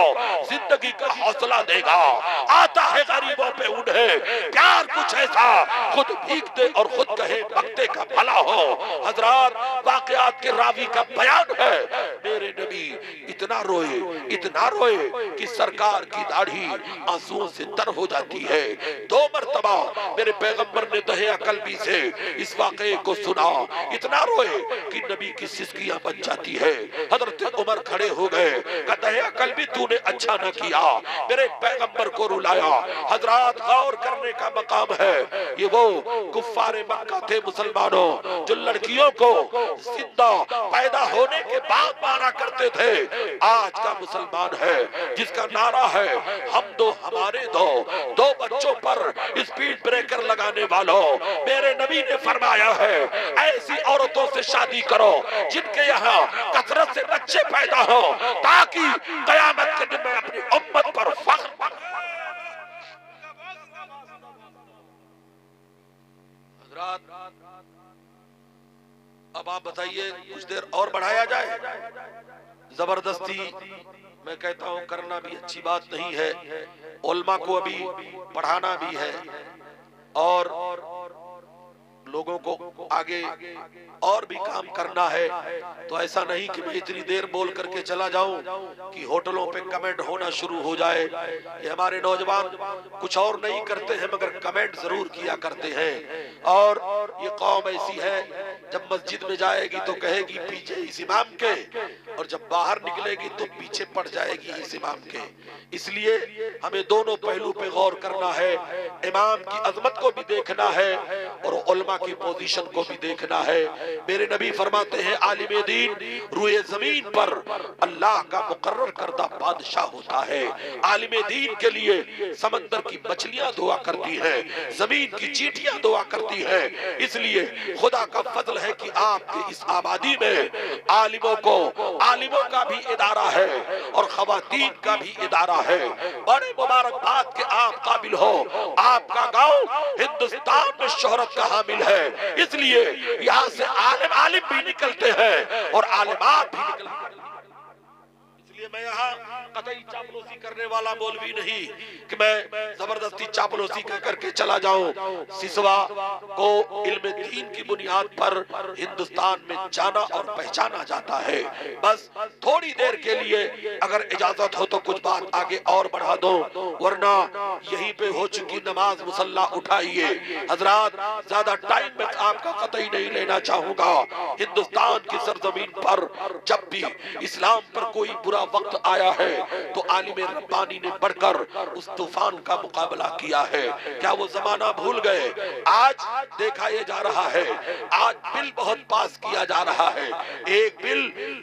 زندگی کا حوصلہ دے گا، آتا ہے غریبوں پہ انہیں پیار کچھ ایسا خود بھیگ دے اور خود کہے بکتے کا بھلا ہو۔ حضرات، واقعات کے راوی کا بیان ہے، میرے نبی اتنا روئے کہ سرکار کی داڑھی آنسوؤں سے تر ہو جاتی ہے۔ 2 مرتبہ میرے پیغمبر نے دہیا قلبی سے اس واقعے کو سنا، اتنا روئے کہ نبی کی سسکیاں بن جاتی ہے۔ حضرت عمر کھڑے ہو گئے، کہا دہیا کل بھی تو نے اچھا نہ کیا، میرے پیغمبر کو رلایا۔ حضرات غور کرنے کا مقام ہے، یہ وہ کفار مکہ تھے مسلمانوں جو لڑکیوں کو زندہ پیدا ہونے کے بعد مارا کرتے تھے۔ آج کا مسلمان ہے جس کا نعرہ ہے ہم دو ہمارے دو، دو بچوں پر اسپیڈ بریکر لگانے والوں، میرے نبی نے فرمایا ہے ایسی عورتوں سے شادی کرو جن کے یہاں کثرت سے بچے پیدا ہوں تاکہ قیامت کے دن میں اپنی امت پر فخر۔ حضرات اب آپ بتائیے کچھ دیر اور بڑھایا جائے؟ زبردستی میں کہتا ہوں کرنا بھی اچھی بات نہیں ہے، علماء کو ابھی پڑھانا بھی ہے اور لوگوں کو آگے اور بھی کام کرنا ہے۔ تو ایسا نہیں کہ میں اتنی دیر بول کر کے چلا جاؤں کہ ہوٹلوں پہ کمنٹ ہونا شروع ہو جائے۔ یہ ہمارے نوجوان کچھ اور نہیں کرتے ہیں مگر کمنٹ ضرور کیا کرتے ہیں، اور یہ قوم ایسی ہے جب مسجد میں جائے گی تو کہے گی پیچھے اس امام کے، اور جب باہر نکلے گی تو پیچھے پڑ جائے گی اس امام کے۔ اس لیے ہمیں دونوں پہلو پہ غور کرنا ہے، امام کی عظمت کو بھی دیکھنا ہے اور علماء کی پوزیشن کو بھی دیکھنا ہے۔ میرے نبی فرماتے ہیں عالم دین روئے زمین پر اللہ کا مقرر کردہ بادشاہ ہوتا ہے۔ عالم دین کے لیے سمندر کی مچھلیاں دعا کرتی ہیں، زمین کی چیٹیاں دعا کرتی ہیں۔ اس لیے خدا کا فضل ہے کہ آپ کی اس آبادی میں عالموں کا بھی ادارہ ہے اور خواتین کا بھی ادارہ ہے۔ بڑے مبارکباد کے آپ قابل ہو، آپ کا گاؤں ہندوستان میں شہرت کا حامل ہے، اس لیے یہاں سے عالم بھی نکلتے ہیں اور عالمات بھی نکلتے ہیں۔ اس لیے میں یہاں قطعی چاپلوسی کرنے والا مولوی نہیں کہ میں زبردستی چاپلوسی کر کے چلا جاؤں۔ سسوا کو علم دین کی بنیاد پر ہندوستان میں جانا اور پہچانا جاتا ہے۔ بس تھوڑی دیر کے لیے اگر اجازت ہو تو کچھ بات آگے اور بڑھا دو، ورنہ یہیں پہ ہو چکی نماز مصلی اٹھائیے۔ حضرات زیادہ ٹائم میں آپ کا قطعی نہیں لینا چاہوں گا۔ ہندوستان کی سرزمین پر جب بھی اسلام پر کوئی برا وقت آیا ہے تو عالم ربانی نے بڑھ کر اس طوفان کا مقابلہ کیا ہے۔ کیا وہ زمانہ بھول گئے؟ آج دیکھا یہ جا رہا ہے، آج بل بہت پاس کیا جا رہا ہے۔ ایک بل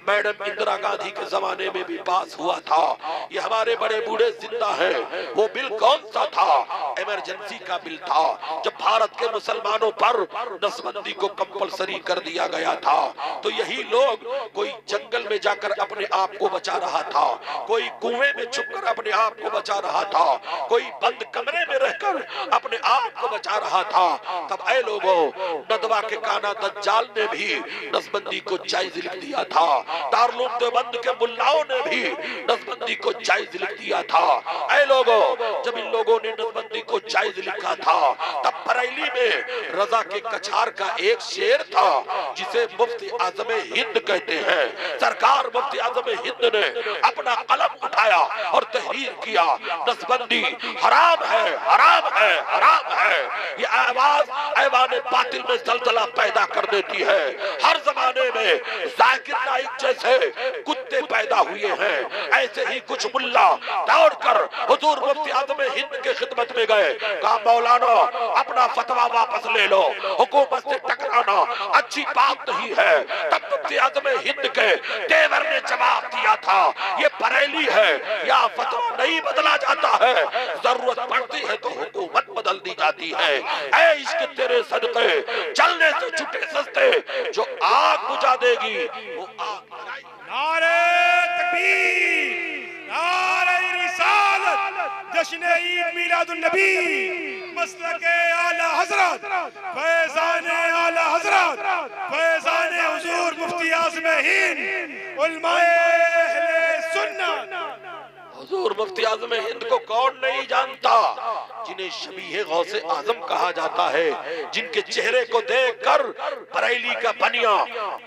میڈم اندرا گاندھی کے زمانے میں بھی پاس ہوا تھا، یہ ہمارے بڑے بوڑھے زندہ ہیں۔ وہ بل کون سا تھا؟ ایمرجنسی کا بل تھا، جب بھارت کے مسلمانوں پر نسبندی کو کمپلسری کر دیا گیا تھا تو یہی لوگ کوئی جنگل میں جا کر اپنے آپ کو بچا رہا تھا، کوئی کنویں میں چھپ کر اپنے آپ کو بچا رہا تھا، کوئی بند کمرے میں رہ کر اپنے آپ کو بچا رہا تھا۔ تب اے لوگوں، ندوہ کے کانا دجال نے بھی نسبندی کو جائز لکھ دیا تھا، دارالعلوم دیوبند کے ملاؤں نے بھی نسبندی کو جائز لکھ دیا تھا۔ اے لوگوں، جب ان لوگوں نے نسبندی کو جائز لکھا تھا تب بریلی میں رضا کے کچھار کا ایک شعر تھا جسے مفتی اعظم ہند کہتے ہیں۔ سرکار مفتی اعظم ہند نے اپنا قلم اٹھایا اور تحریر کیا، نسبندی حرام ہے، حرام ہے، حرام ہے۔ یہ آواز ایوان باطل میں زلزلہ پیدا کر دیتی ہے۔ ہر زمانے میں ذاکر نائک جیسے کتے پیدا ہوئے ہیں، ایسے ہی کچھ ملا دوڑ کر حضور مفتی اعظم ہند کے خدمت میں گئے، کہا مولانا اپنا فتویٰ واپس لے لو، حکومت سے ٹکرانا اچھی بات نہیں ہے۔ تب مفتی اعظم ہند کے دیور نے جواب دیا تھا، یہ بریلی ہے، یا فتویٰ نہیں بدلا جاتا ہے، ضرورت پڑتی ہے تو حکومت بدل دی جاتی ہے۔ اے عشق تیرے صدقے چلنے سے چھٹے سستے، جو آگ بجھا دے گی وہ آگ بجھائے گی۔ نعرہ تکبیر، نعرہ رسالت، جشن عید میلاد النبی، مسلک اعلی حضرت، فیضان اعلی حضرت، فیضان حضور مفتی اعظم ہند، علماء اہل سنت۔ حضور مفتی اعظم ہند کو کون نہیں جانتا؟ جنہیں شبیہ غوث اعظم کہا جاتا ہے، جن کے چہرے کو دیکھ کر بریلی کا بنیا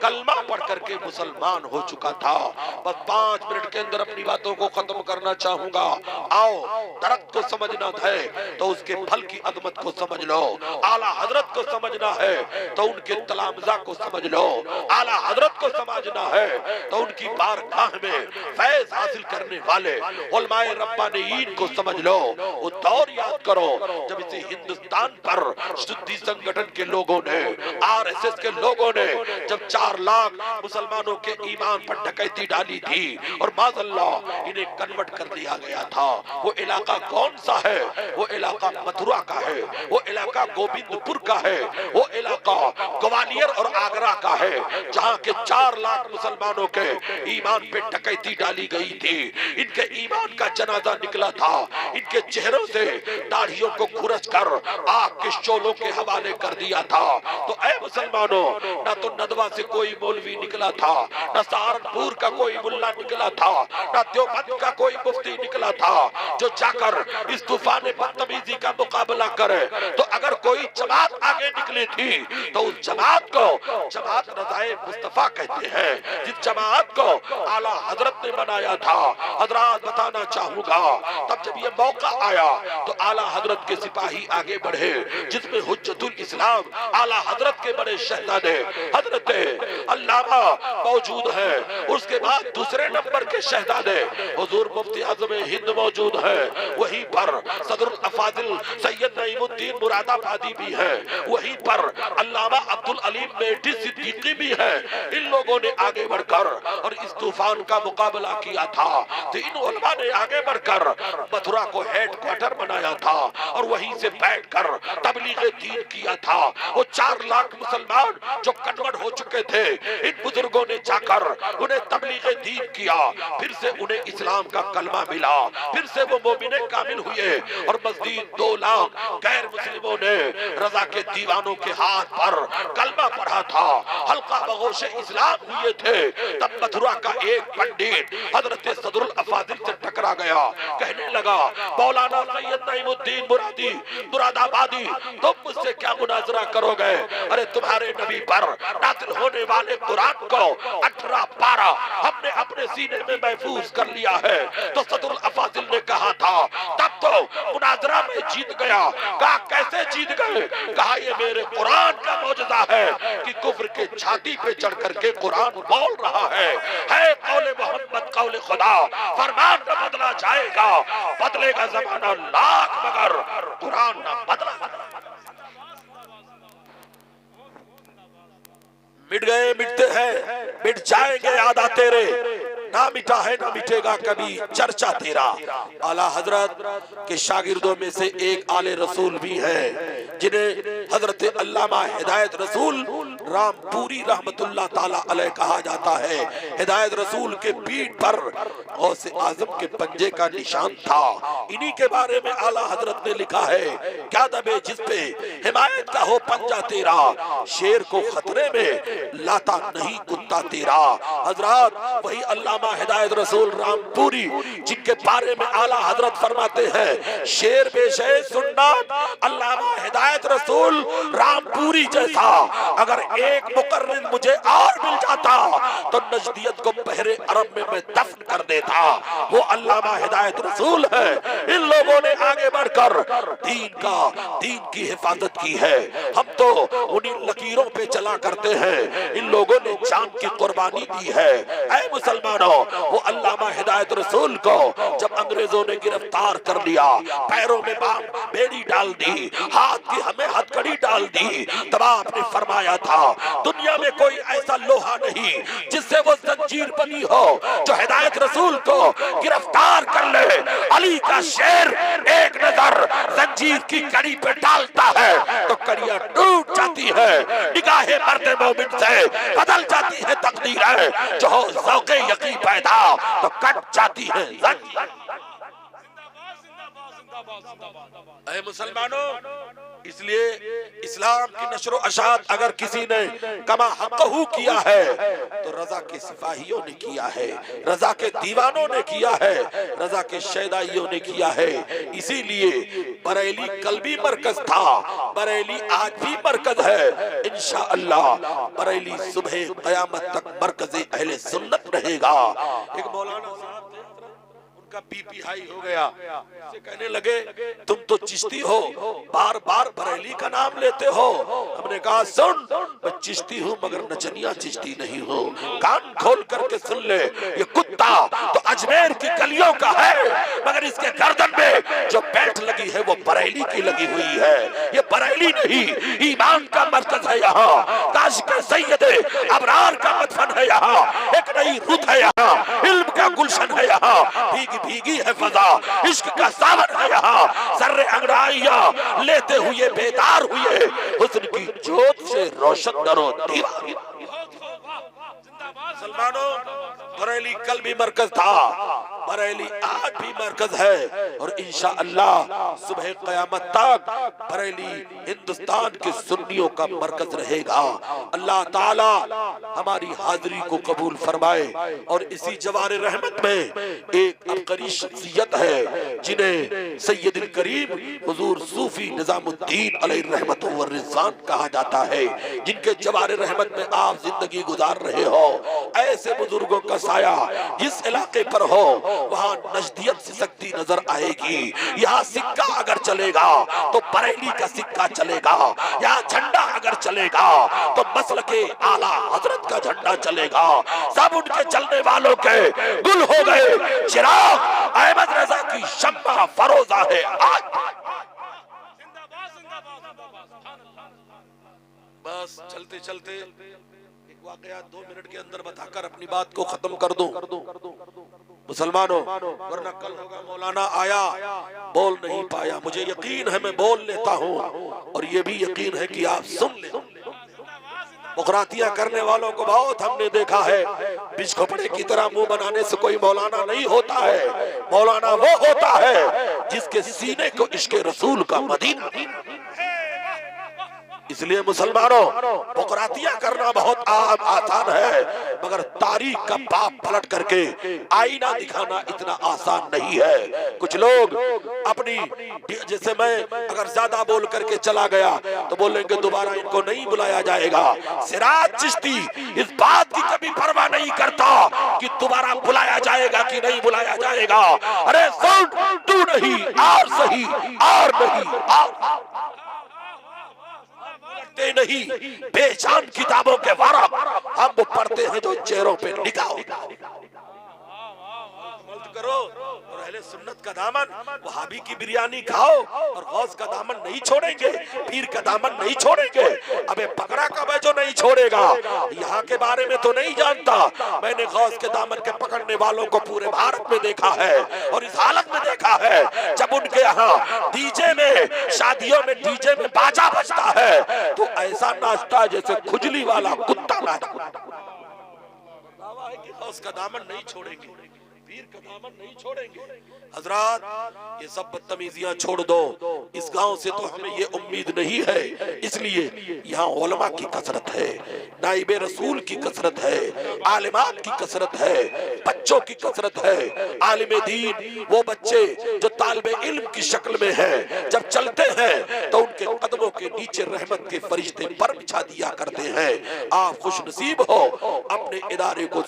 کلمہ پڑھ کر کے مسلمان ہو چکا تھا۔ بس 5 منٹ کے اندر اپنی باتوں کو ختم کرنا چاہوں گا۔ آؤ، درخت کو سمجھنا ہے تو اس کے پھل کی عظمت کو سمجھ لو، اعلیٰ حضرت کو سمجھنا ہے تو ان کے تلامذہ کو سمجھ لو، اعلیٰ حضرت کو سمجھنا ہے تو ان کی بارگاہ میں فیض حاصل کرنے والے علماء ربانیین کو سمجھ لو۔ وہ دور یاد کرو جب اسے ہندوستان پر شدی سنگٹن کے لوگوں نے، RSS کے لوگوں نے جب 4 لاکھ مسلمانوں کے ایمان پر ڈکیتی ڈالی تھی اور معاذ اللہ انہیں کنورٹ کر دیا گیا تھا۔ وہ علاقہ کون سا ہے؟ وہ علاقہ متھرا کا ہے، وہ علاقہ گوبند پور کا ہے، وہ علاقہ گوالیر اور آگرہ کا ہے، جہاں کے 4 لاکھ مسلمانوں کے ایمان پہ ڈکیتی ڈالی گئی تھی۔ ان کے ایمان کا جنازہ نکلا تھا، ان کے چہروں سے داڑھیوں کو کھرچ کر آگ کے شعلوں کے حوالے کر دیا تھا۔ تو اے مسلمانوں، نہ تو ندوہ سے کوئی مولوی نکلا تھا، نہ سہارنپور کا کوئی ملا نکلا تھا، نہ دیوبند کا کوئی مفتی نکلا تھا جو جا کر اس طوفان بدتمیزی کا مقابلہ کرے۔ تو اگر کوئی جماعت آگے نکلی تھی تو اس جماعت کو جماعت رضائے مصطفیٰ کہتے ہیں، جس جماعت کو اعلیٰ حضرت نے بنایا تھا۔ حضرات بتانا چاہوں گا، تب جب یہ موقع آیا تو اعلیٰ حضرت کے سپاہی آگے بڑھے، جس میں حجت الاسلام اعلیٰ حضرت کے بڑے شہزادے حضرت علامہ موجود ہیں، اس کے بعد دوسرے نمبر کے شہزادے حضور مفتی اعظم ہند موجود ہیں، وہیں پر صدر الافاضل سید نعیم الدین مراد آبادی بھی ہیں، وہیں پر علامہ عبدالعلیم میٹھی صدیقی بھی ہیں۔ ان لوگوں نے آگے بڑھ کر اور اس طوفان کا مقابلہ کیا تھا۔ تو ان علماء نے آگے بڑھ کر متھرا کو ہیڈ کوارٹر بنایا تھا اور وہیں سے بیٹھ کر تبلیغ دین کیا تھا۔ وہ 4 لاکھ مسلمان جو کنورٹ ہو چکے تھے، ان بزرگوں نے جا کر انہیں تبلیغ دین کیا، پھر سے انہیں اسلام کا کلمہ ملا، پھر سے وہ مومن کامل ہوئے، اور مزید 2 لاکھ غیر مسلموں نے رضا کے دیوانوں کے ہاتھ پر کلمہ پڑھا تھا، حلقہ بغوش اسلام ہوئے تھے۔ تب متھرا کا ایک پنڈت حضرت صدر الافاضل سے ٹکرا گیا، کہنے لگا مولانا سید نعیم الدین مراد آبادی، تم مجھ سے کیا مناظرہ کرو گے؟ ارے تمہارے نبی پر نازل ہونے والے قرآن کو 18 پارہ ہم نے اپنے سینے میں محفوظ کر لیا ہے۔ تو صدر الافاضل نے کہا تھا، تب تو مناظرہ میں جیت گیا۔ کہا کیسے جیت گئے؟ کہا یہ میرے قرآن کا معجزہ ہے کہ کفر کے چھاتی پہ چڑھ کر کے قرآن بول رہا ہے قول محمد قول خدا، فرمان نہ بدلا جائے گا، بدلے گا زمانہ لاکھ مگر قرآن نہ بدلا۔ مٹ گئے مٹتے ہیں، مٹ جائیں گے یاد تیرے، نہ مٹا ہے نہ مٹے گا کبھی چرچا تیرا۔ اعلیٰ حضرت کے شاگردوں میں سے ایک آل رسول بھی ہے جنہیں حضرت علامہ ہدایت رسول رام پوری رحمت اللہ تعالیٰ علیہ کہا جاتا ہے۔ ہدایت رسول کے پیٹھ پر غوث اعظم کے پنجے کا نشان تھا۔ انہی کے بارے میں اعلیٰ حضرت نے لکھا ہے، کیا دبے جس پہ حمایت کا ہو پنجہ تیرا، شیر کو خطرے میں لاتا نہیں کتا تیرا۔ حضرات وہی علامہ ہدایت رسول رام پوری جن کے بارے میں اعلیٰ حضرت فرماتے ہیں، شیر بے شے سنت علامہ ہدایت رسول رام پوری جیسا اگر ایک مقرر مجھے اور مل جاتا تو نجدیت کو بحر عرب میں دفن کر دیتا۔ وہ علامہ ہدایت رسول ہے۔ ان لوگوں نے آگے بڑھ کر دین کی حفاظت کی ہے، ہم تو انہی لکیروں پہ چلا کرتے ہیں۔ ان لوگوں نے جان کی قربانی دی ہے۔ اے مسلمانوں، وہ علامہ ہدایت رسول کو جب انگریزوں نے گرفتار کر لیا، پیروں میں بیڑی ڈال دی، ہاتھ کی ہمیں ہتھکڑی ڈال دی، تب آپ نے فرمایا تھا دنیا میں کوئی ایسا لوہا نہیں جس سے وہ زنجیر بنی ہو جو ہدایت رسول کو گرفتار کر لے۔ علی کا شیر ایک نظر زنجیر کی کڑی پہ ڈالتا ہے تو کڑیاں ٹوٹ جاتی ہے، نگاہ مرد مومن سے بدل جاتی ہے تقدیریں، جو ہو ذوق یقین پیدا تو کٹ جاتی ہے زنجیر۔ اے مسلمانوں، اس لیے اسلام کی نشر و اشاعت اگر کسی نے کما حقہ کیا ہے تو رضا کے سپاہیوں نے کیا ہے، رضا کے دیوانوں نے کیا ہے، رضا کے شیدائیوں نے کیا ہے۔ اسی لیے بریلی کل بھی مرکز تھا، بریلی آج بھی مرکز ہے، انشاءاللہ بریلی صبح قیامت تک مرکز اہل سنت رہے گا۔ ایک مولانا صاحب تھے، ان کا بی پی ہائی ہو گیا، اسے کہنے لگے تم تو چشتی ہو، بار بار بریلی کا نام لیتے ہو۔ ہم نے کہا سن، میں چشتی ہوں مگر نچنیا چشتی نہیں ہوں، کان کھول کر کے سن لے، یہ کتا تو اجمیر کی گلیوں کا ہے مگر اس کے گردن میں جو بیٹھ لگی ہے وہ بریلی کی لگی ہوئی ہے۔ یہ بریلی نہیں، ایمان کا مرکز ہے یہاں، کاشک سید ابرار کا مدفن ہے یہاں، ایک نئی رت ہے یہاں، علم کا گلشن ہے یہاں، بھیگی بھیگی ہے فضا، عشق کا ساون ہے یہاں، سر انگڑائیاں لیتے ہوئے بیدار ہوئے حسن کی جوت سے روشن درو دیوار۔ مسلمانوں، بریلی کل بھی مرکز تھا، بریلی آج بھی مرکز ہے، اور انشاءاللہ صبح قیامت تک بریلی ہندوستان کے سنیوں کا مرکز رہے گا۔ اللہ تعالی ہماری حاضری کو قبول فرمائے، اور اسی جوار رحمت میں ایک عبقری شخصیت ہے جنہیں سید الکریم حضور صوفی نظام الدین علیہ الرحمت والرضوان کہا جاتا ہے، جن کے جوار رحمت میں آپ زندگی گزار رہے ہو۔ ایسے بزرگوں کا سایہ جس علاقے پر ہو وہاں نجدیت سے سکتی نظر آئے گی۔ یہاں سکہ اگر چلے گا تو بریلی کا سکہ چلے گا، یہاں جھنڈا اگر چلے گا تو مسلک اعلیٰ حضرت کا جھنڈا چلے گا۔ سب ان کے چلنے والوں کے گل ہو گئے، چراغ احمد رضا کی شمع فروزہ ہے آج۔ بس چلتے چلتے ایک واقعہ 2 منٹ کے اندر بتا کر اپنی بات کو ختم کر دوں مسلمانوں، ورنہ کل ہوگا مولانا آیا بول نہیں پایا، مجھے یقین ہے میں بول لیتا ہوں، اور یہ بھی یقین ہے کہ آپ سن لیں۔ مغراتیاں کرنے والوں کو بہت ہم نے دیکھا ہے، بچ کھپڑے کی طرح منہ بنانے سے کوئی مولانا نہیں ہوتا ہے، مولانا وہ ہوتا ہے جس کے سینے کو عشق رسول کا مدینہ۔ اس لیے مسلمانوں، بقراتیاں کرنا بہت آسان ہے، مگر تاریخ کا پاپ پلٹ کر کے آئینہ دکھانا اتنا آسان نہیں ہے۔ کچھ لوگ اپنی، جیسے میں اگر زیادہ بول کر کے چلا گیا تو بولیں گے دوبارہ ان کو نہیں بلایا جائے گا۔ سراج چشتی اس بات کی کبھی پرواہ نہیں کرتا کہ دوبارہ بلایا جائے گا کہ نہیں بلایا جائے گا۔ ارے سن، تو نہیں اور صحیح، اور نہیں اور نہیں، بے جان کتابوں کے ورق ہم وہ پڑھتے ہیں جو چہروں پہ نگاہ کرو، اور اہل سنت کا دامن، وہابی کی بریانی کھاؤ، اور غوث کا دامن نہیں چھوڑیں گے، پیر کا دامن نہیں چھوڑیں گے۔ ابے پکڑا کب ہے جو نہیں چھوڑے گا؟ یہاں کے بارے میں تو نہیں جانتا، میں نے غوث کے دامن کے پکڑنے والوں کو پورے بھارت میں دیکھا ہے، اور اس حالت میں دیکھا ہے جب ان کے یہاں ڈی جے میں، شادیوں میں ڈی جے میں باجا بجتا ہے تو ایسا ناچتا ہے جیسے کھجلی والا کتا ناچتا۔ دعویٰ ہے کہ غوث کا دامن نہیں چھوڑیں گے، پیر کا دامن نہیں چھوڑیں گے۔ حضرات، یہ سب بدتمیزیاں چھوڑ دو، اس گاؤں سے تو ہمیں یہ امید نہیں ہے، اس لیے یہاں علماء کی کثرت ہے، نائب رسول کی کثرت ہے، عالمات کی کثرت ہے، بچوں کی کثرت ہے۔ عالم دین وہ بچے جو طالب علم کی شکل میں ہیں، جب چلتے ہیں تو ان کے قدموں کے نیچے رحمت کے فرشتے پر بچھا دیا کرتے ہیں۔ آپ خوش نصیب ہو، اپنے ادارے کو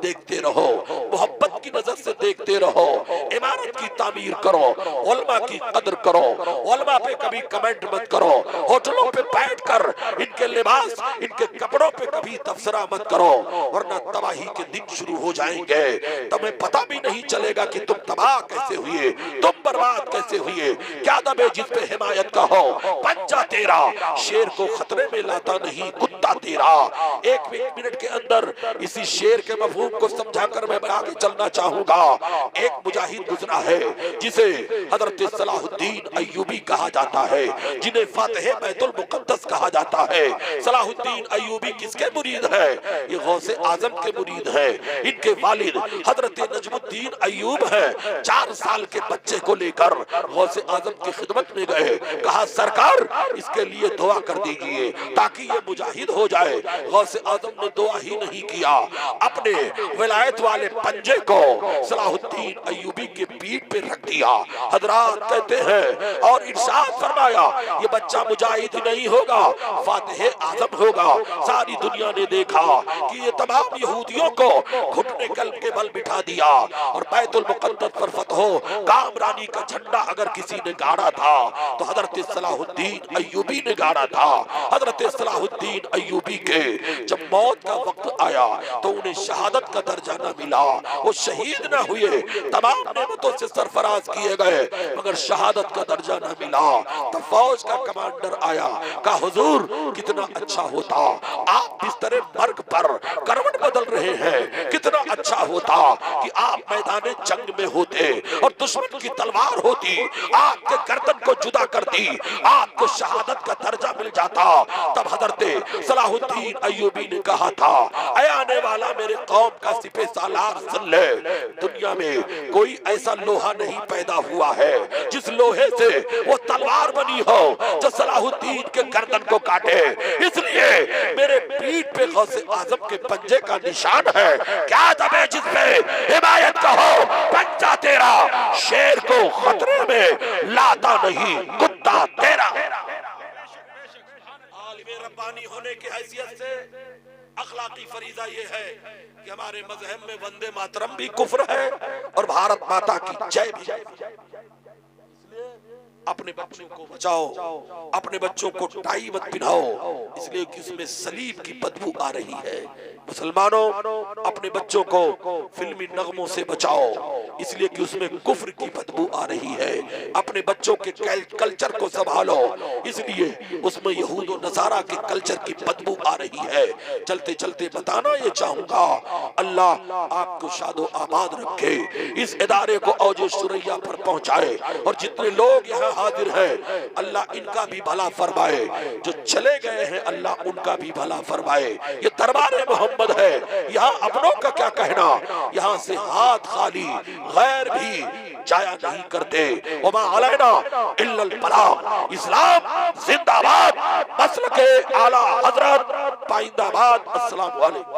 دیکھتے رہو، محبت کی نظر سے دیکھتے رہو، عمارت کی تعمیر کرو، علماء کی قدر کرو، علماء پہ کبھی کمنٹ مت کرو، ہوٹلوں پہ بیٹھ کر ان کے لباس، ان کے کپڑوں پہ کبھی تبصرہ مت کرو، ورنہ تباہی کے دن شروع ہو جائیں گے۔ تمہیں پتہ بھی نہیں چلے گا کہ تم تباہ کیسے ہوئے، تم برباد کیسے ہوئے۔ کیا دبے جس پہ حمایت کا ہو، پنجہ تیرا شیر کو خطرے میں لاتا نہیں کتا تیرا۔ ایک منٹ کے اندر اسی شیر کے مفہوم کو سمجھا کر میں آگے چلنا چاہوں گا۔ ایک مجاہد گزرا ہے جسے حضرت صلاح الدین ایوبی کہا جاتا ہے، جنہیں فاتح بیت المقدس کہا جاتا ہے۔ صلاح الدین ایوبی کس کے مرید ہے؟ یہ غوث اعظم کے مرید ہے۔ ان کے والد حضرت نجم الدین ایوب ہیں۔ 4 سال کے بچے کو لے کر غوث اعظم کی خدمت میں گئے، کہا سرکار اس کے لیے دعا کر دیجئے تاکہ یہ مجاہد ہو جائے۔ غوث اعظم نے دعا ہی نہیں کیا، اپنے ولایت والے پنجے کو صلاح الدین ایوبی کے پیٹھ پہ رکھ دیا۔ حضرات کہتے ہیں اور ارشاد فرمایا یہ بچہ مجاہد ہی نہیں ہوگا، فاتح اعظم ہوگا۔ ساری دنیا نے دیکھا کہ یہ تمام یہودیوں کو گھٹنے قلب کے بل بٹھا دیا، اور بیت المقدس پر فتح و کامرانی کا جھنڈا اگر کسی نے گاڑا تھا تو حضرت صلاح الدین ایوبی نے گاڑا تھا۔ حضرت صلاح الدین ایوبی کے جب موت کا وقت آیا تو انہیں شہادت کا درجہ نہ ملا، وہ شہید نہ ہوئے، تمام نعمتوں سے سرفراز کیے گئے مگر شہادت کا درجہ نہ ملا۔ تو فوج کا کمانڈر آیا، کہا حضور کتنا اچھا ہوتا آپ بستر مرگ پر کروٹ بدل رہے ہیں، کتنا اچھا ہوتا کہ آپ میدان جنگ میں ہوتے اور دشمن کی تلوار ہوتی، آپ کے گردن کو جدا کرتی، آپ کو شہادت کا درجہ مل جاتا۔ تب حضرت صلاح الدین ایوبی نے کہا تھا اے آنے والا میرے قوم کا سپہ سالار سن لے، دنیا میں کوئی ایسا لوہا نہیں پیدا ہوا ہے جس لوہے سے وہ تلوار بنی ہو جو صلاح الدین کے گردن کو کاٹے، اس لیے میرے پیٹھ پہ غوث اعظم کے پنجے کا نشان ہے۔ کیا دبے جس پہ حمایت کا ہو پنجہ تیرا، شیر کو خطرے میں لاتا نہیں کتا تیرا۔ عالم ربانی ہونے کی حیثیت سے اخلاقی فریضہ یہ ہے کہ ہمارے مذہب میں وندے ماترم بھی کفر ہے اور بھارت ماتا کی جے بھی۔ اپنے بچوں کو بچاؤ، اپنے بچوں کو ٹائی مت پہناؤ، اس لیے کہ اس میں صلیب کی بدبو آ رہی ہے۔ مسلمانوں اپنے بچوں کو فلمی نغموں سے بچاؤ، اس لیے کہ اس میں کفر کی بدبو آ رہی ہے۔ اپنے بچوں کے کلچر کو سنبھالو، اس لیے اس میں یہود و نصارہ کے کلچر کی بدبو آ رہی ہے۔ چلتے چلتے بتانا یہ چاہوں گا اللہ آپ کو شاد و آباد رکھے، اس ادارے کو اوج ثریا پر پہنچائے، اور جتنے لوگ یہاں حاضر ہیں اللہ ان کا بھی بھلا فرمائے، جو چلے گئے ہیں اللہ ان کا بھی بھلا فرمائے۔ یہ دربار محمد ہے، یہاں اپنوں کا کیا کہنا، یہاں سے ہاتھ خالی غیر بھی جایا نہیں کرتے۔ وما علینا الا البلاغ۔ اسلام زندہ باد، مسلک اعلی حضرت پائندہ باد۔ السلام علیکم۔